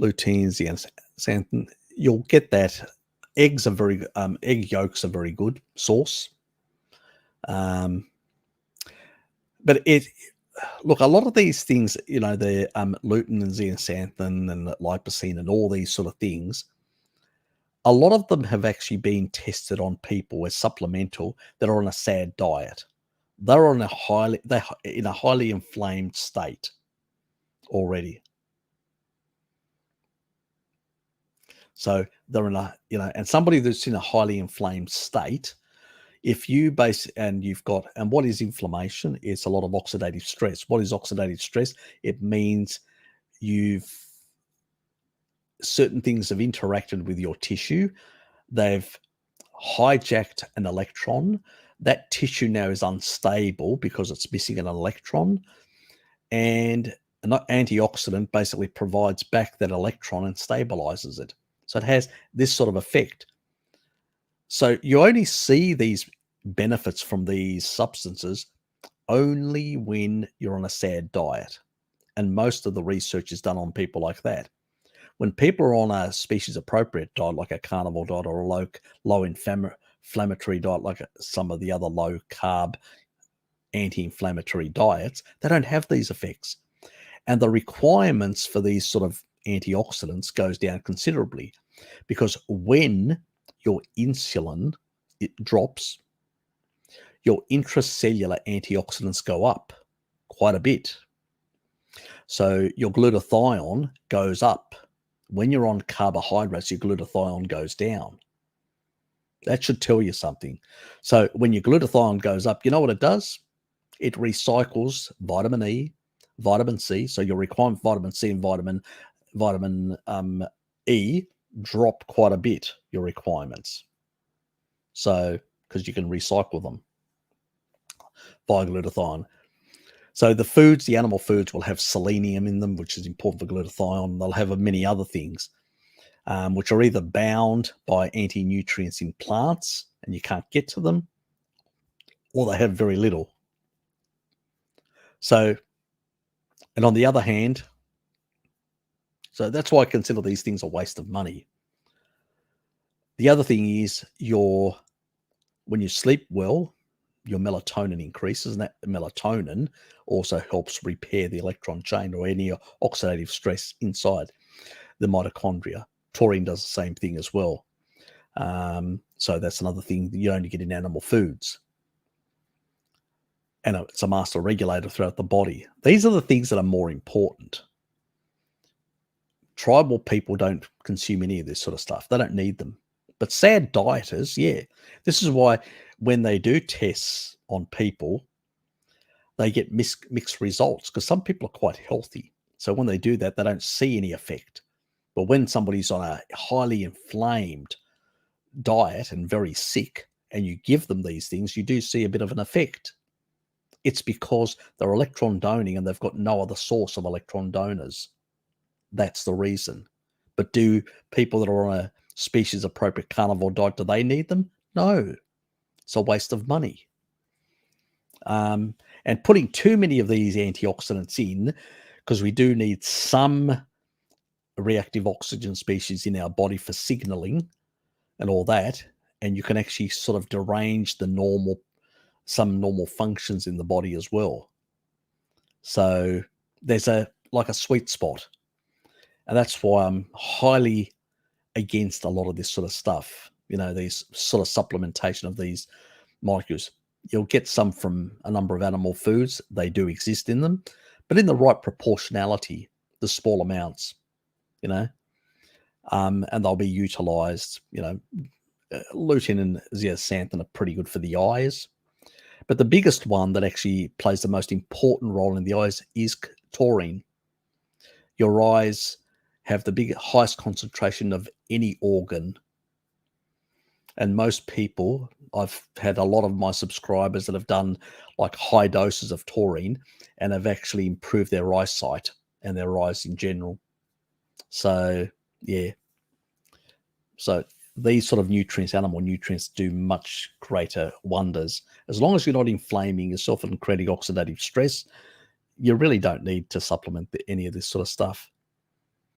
lutein, zeaxanthin. You'll get that. Eggs are very egg yolks are very good source. But look, a lot of these things, the lutein and zeaxanthin and lipocene and all these sort of things, a lot of them have actually been tested on people as supplemental that are on a SAD diet. They're in a highly inflamed state already. So they're in and somebody that's in a highly inflamed state, if you and what is inflammation? It's a lot of oxidative stress. What is oxidative stress? It means certain things have interacted with your tissue. They've hijacked an electron. That tissue now is unstable because it's missing an electron. And an antioxidant basically provides back that electron and stabilizes it. So it has this sort of effect. So you only see these benefits from these substances only when you're on a SAD diet. And most of the research is done on people like that. When people are on a species-appropriate diet, like a carnivore diet or a low inflammatory diet, like some of the other low-carb anti-inflammatory diets, they don't have these effects. And the requirements for these sort of antioxidants goes down considerably, because when your insulin drops, your intracellular antioxidants go up quite a bit. So your glutathione goes up. When you're on carbohydrates, your glutathione goes down. That should tell you something. So when your glutathione goes up, you know what it does? It recycles vitamin E, vitamin C. So your requirement for vitamin C and vitamin E drop quite a bit, your requirements. So, because you can recycle them via glutathione. So the animal foods will have selenium in them, which is important for glutathione. They'll have many other things, which are either bound by anti-nutrients in plants and you can't get to them, or they have very little. So, and on the other hand, so that's why I consider these things a waste of money. The other thing is when you sleep well, your melatonin increases, and that melatonin also helps repair the electron chain or any oxidative stress inside the mitochondria. Taurine does the same thing as well. So that's another thing that you only get in animal foods. And it's a master regulator throughout the body. These are the things that are more important. Tribal people don't consume any of this sort of stuff. They don't need them. But SAD dieters, yeah. This is why when they do tests on people, they get mixed results, because some people are quite healthy. So when they do that, they don't see any effect. But when somebody's on a highly inflamed diet and very sick, and you give them these things, you do see a bit of an effect. It's because they're electron donating and they've got no other source of electron donors. That's the reason. But do people that are on a species-appropriate carnivore diet, do they need them? No. It's a waste of money. And putting too many of these antioxidants in, because we do need some reactive oxygen species in our body for signaling and all that, and you can actually sort of derange some normal functions in the body as well. So there's a sweet spot. And that's why I'm highly against a lot of this sort of stuff, these sort of supplementation of these molecules. You'll get some from a number of animal foods. They do exist in them, but in the right proportionality, the small amounts, and they'll be utilized. Lutein and zeaxanthin are pretty good for the eyes. But the biggest one that actually plays the most important role in the eyes is taurine. Your eyes have the highest concentration of any organ. And most people, I've had a lot of my subscribers that have done like high doses of taurine and have actually improved their eyesight and their eyes in general. So, yeah. So these sort of nutrients, animal nutrients, do much greater wonders. As long as you're not inflaming yourself and creating oxidative stress, you really don't need to supplement any of this sort of stuff.